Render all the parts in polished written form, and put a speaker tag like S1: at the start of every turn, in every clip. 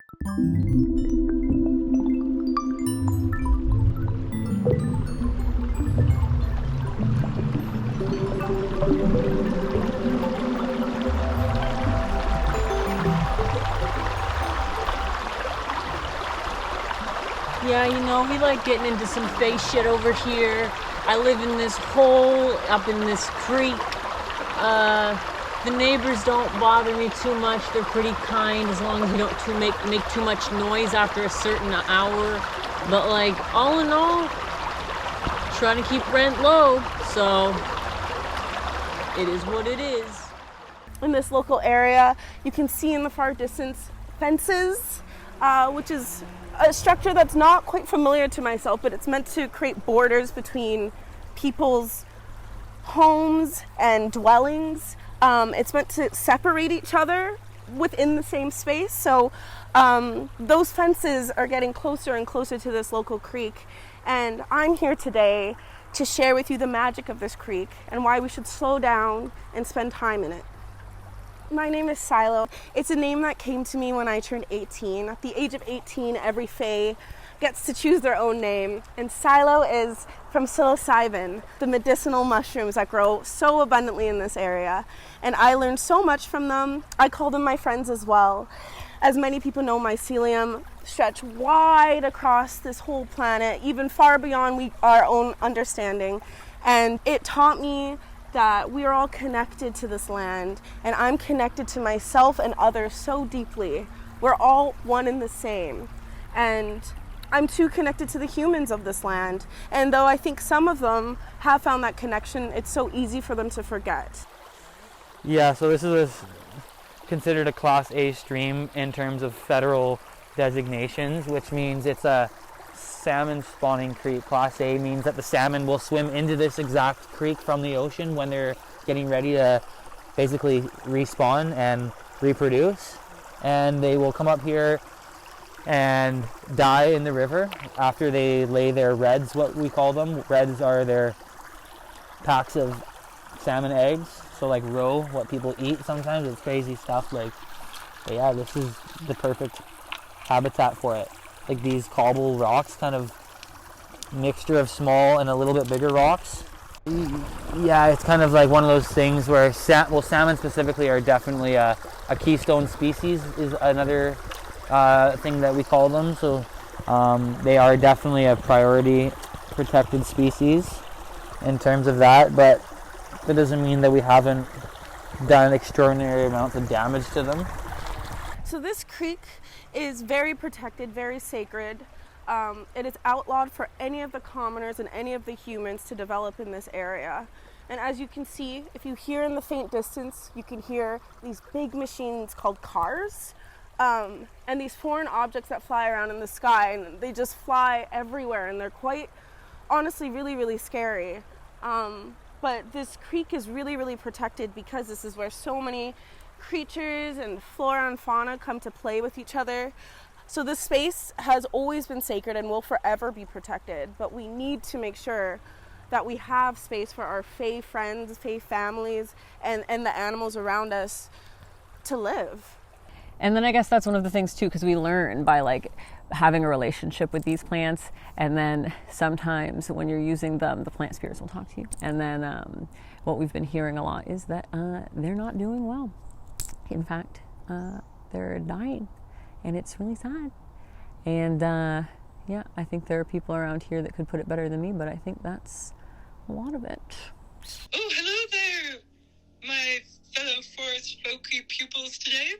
S1: Yeah, you know, we like getting into some face shit over here. I live in this hole up in this creek. The neighbors don't bother me too much. They're pretty kind as long as we don't make too much noise after a certain hour. But like, all in all, trying to keep rent low, so it is what it is.
S2: In this local area, you can see in the far distance fences, which is a structure that's not quite familiar to myself, but it's meant to create borders between people's homes and dwellings. It's meant to separate each other within the same space. So those fences are getting closer and closer to this local creek. And I'm here today to share with you the magic of this creek and why we should slow down and spend time in it. My name is Silo. It's a name that came to me when I turned 18. At the age of 18, every Fae gets to choose their own name. And Silo is from psilocybin, the medicinal mushrooms that grow so abundantly in this area. And I learned so much from them. I call them my friends as well. As many people know, mycelium stretch wide across this whole planet, even far beyond our own understanding. And it taught me that we are all connected to this land, and I'm connected to myself and others so deeply. We're all one and the same. And I'm too connected to the humans of this land. And though I think some of them have found that connection, it's so easy for them to forget.
S3: Yeah, so this is considered a Class A stream in terms of federal designations, which means it's a salmon spawning creek. Class A means that the salmon will swim into this exact creek from the ocean when they're getting ready to basically respawn and reproduce. And they will come up here and die in the river after they lay their reds, what we call them. Reds are their packs of salmon eggs. So like roe, what people eat sometimes, it's crazy stuff. Like, but yeah, this is the perfect habitat for it. Like these cobble rocks, kind of mixture of small and a little bit bigger rocks. Yeah, it's kind of like one of those things where, salmon specifically are definitely a keystone species is another thing that we call them. So they are definitely a priority protected species in terms of that, but that doesn't mean that we haven't done extraordinary amounts of damage to them.
S2: So this creek is very protected, very sacred. It is outlawed for any of the commoners and any of the humans to develop in this area. And as you can see, if you hear in the faint distance, you can hear these big machines called cars, and these foreign objects that fly around in the sky, and they just fly everywhere, and they're quite, honestly, really, really scary. But this creek is really, really protected because this is where so many creatures and flora and fauna come to play with each other. So this space has always been sacred and will forever be protected, but we need to make sure that we have space for our Fae friends, Fae families, and the animals around us to live.
S1: And then I guess that's one of the things too, because we learn by like having a relationship with these plants, and then sometimes when you're using them, the plant spirits will talk to you. And then what we've been hearing a lot is that they're not doing well. In fact, they're dying, and it's really sad. And yeah, I think there are people around here that could put it better than me, but I think that's a lot of it.
S4: Oh, hello there, my fellow forest folky pupils today.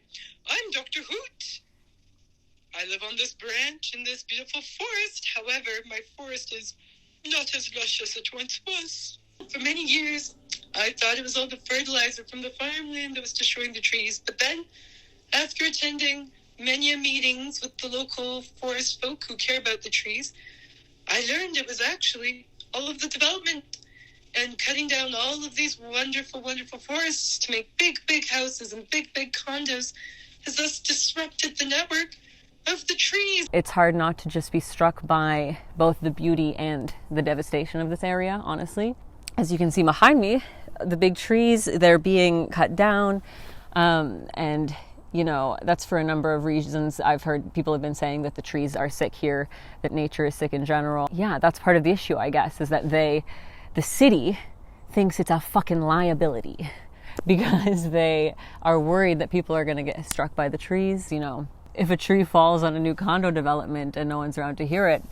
S4: I'm Dr. Hoot. I live on this branch in this beautiful forest. However, my forest is not as lush as it once was. For many years, I thought it was all the fertilizer from the farmland that was destroying the trees. But then, after attending many meetings with the local forest folk who care about the trees, I learned it was actually all of the development and cutting down all of these wonderful, wonderful forests to make big, big houses and big, big condos has thus disrupted the network of the trees.
S1: It's hard not to just be struck by both the beauty and the devastation of this area, honestly. As you can see behind me, the big trees, they're being cut down, and you know, that's for a number of reasons. I've heard people have been saying that the trees are sick here, that nature is sick in general. Yeah, that's part of the issue, I guess, is that the city thinks it's a fucking liability because they are worried that people are going to get struck by the trees. You know, if a tree falls on a new condo development and no one's around to hear it,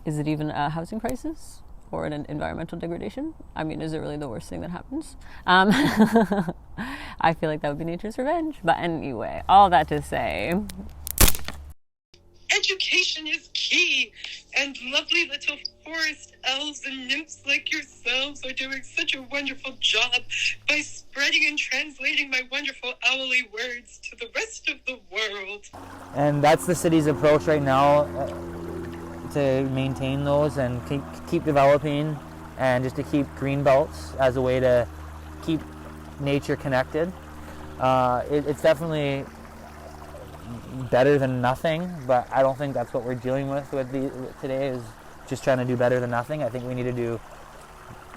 S1: is it even a housing crisis or an environmental degradation? I mean, is it really the worst thing that happens? I feel like that would be nature's revenge. But anyway, all that to say,
S4: education is key, and lovely little forest elves and nymphs like yourselves are doing such a wonderful job by spreading and translating my wonderful owly words to the rest of the world.
S3: And that's the city's approach right now, to maintain those and keep developing, and just to keep green belts as a way to keep nature connected. It's definitely better than nothing, but I don't think that's what we're dealing with today, is just trying to do better than nothing. I think we need to do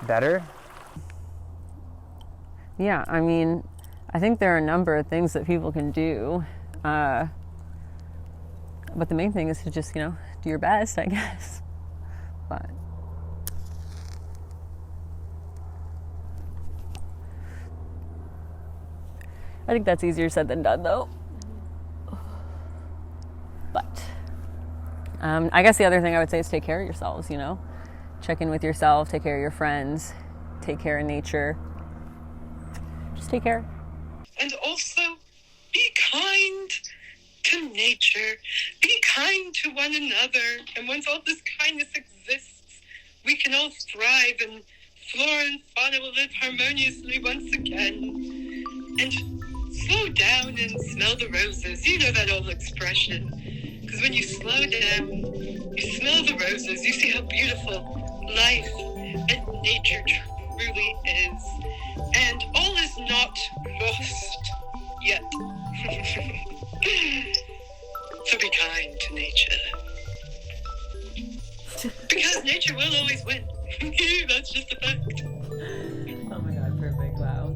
S3: better.
S1: yeah, I mean, I think there are a number of things that people can do. But the main thing is to just, you know, do your best, I guess. But I think that's easier said than done, though. But I guess the other thing I would say is take care of yourselves, you know? Check in with yourself, take care of your friends, take care of nature. Just take care.
S4: And also, be kind to nature. Be kind to one another. And once all this kindness exists, we can all thrive, and flora and fauna will live harmoniously once again. And slow down and smell the roses. You know that old expression. Because when you slow down, you smell the roses, you see how beautiful life and nature truly is. And all is not lost yet. So be kind to nature. Because nature will always win. That's just a fact.
S1: Oh my god, perfect, wow.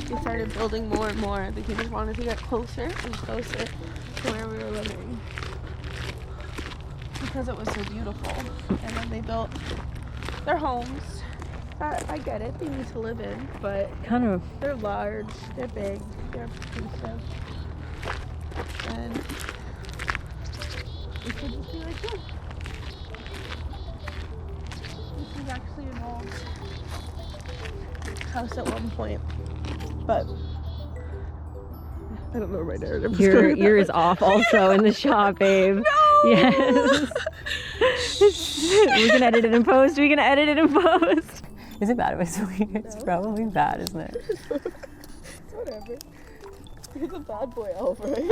S2: We started building more and more because we wanted to get closer and closer to where we were living. Because it was so beautiful. And then they built their homes. I get it, they need to live in, but
S1: Kind of.
S2: they're large, they're big, they're expensive. And we could just be like, yeah. This is actually an old house at one point. But I don't know where my narrative is
S1: Your
S2: going.
S1: ear is off also in the shot, babe.
S2: No!
S1: Yes. We can edit it in post. We can edit it in post. Is it bad if I swear? It's probably bad, isn't it?
S2: Whatever. He's a bad boy elf, right?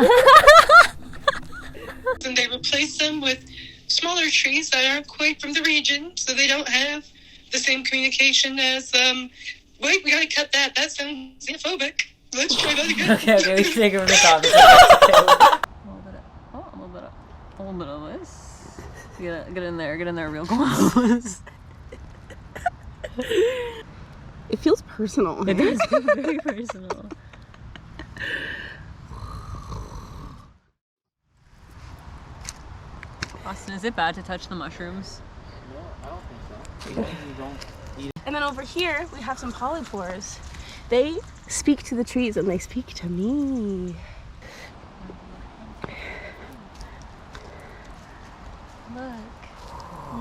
S4: And they replace them with smaller trees that aren't quite from the region, so they don't have the same communication as, wait, we gotta cut that. That sounds xenophobic. Let's try that again.
S3: Okay, we can take it from the top.
S1: A little bit of this. Get in there real close.
S2: It feels personal.
S1: It does feel very personal. Austin, is it bad to touch the mushrooms?
S3: No, I don't think so. You don't eat it.
S2: And then over here, we have some polypores. They speak to the trees and they speak to me.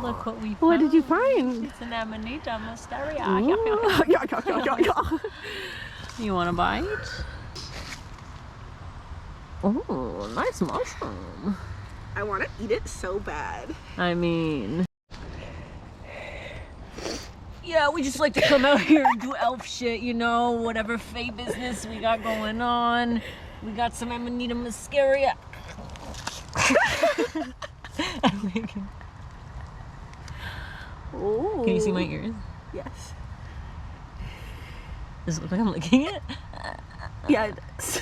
S1: Look what we found.
S2: What did you find?
S1: It's an Amanita mysteria. You want a bite? Oh, nice mushroom.
S2: I want to eat it so bad.
S1: I mean, yeah, we just like to come out here and do elf shit, you know, whatever fae business we got going on. We got some Amanita muscaria.
S2: Oh.
S1: Can you see my ears?
S2: Yes.
S5: Does it look like I'm licking it?
S2: Yeah, it is.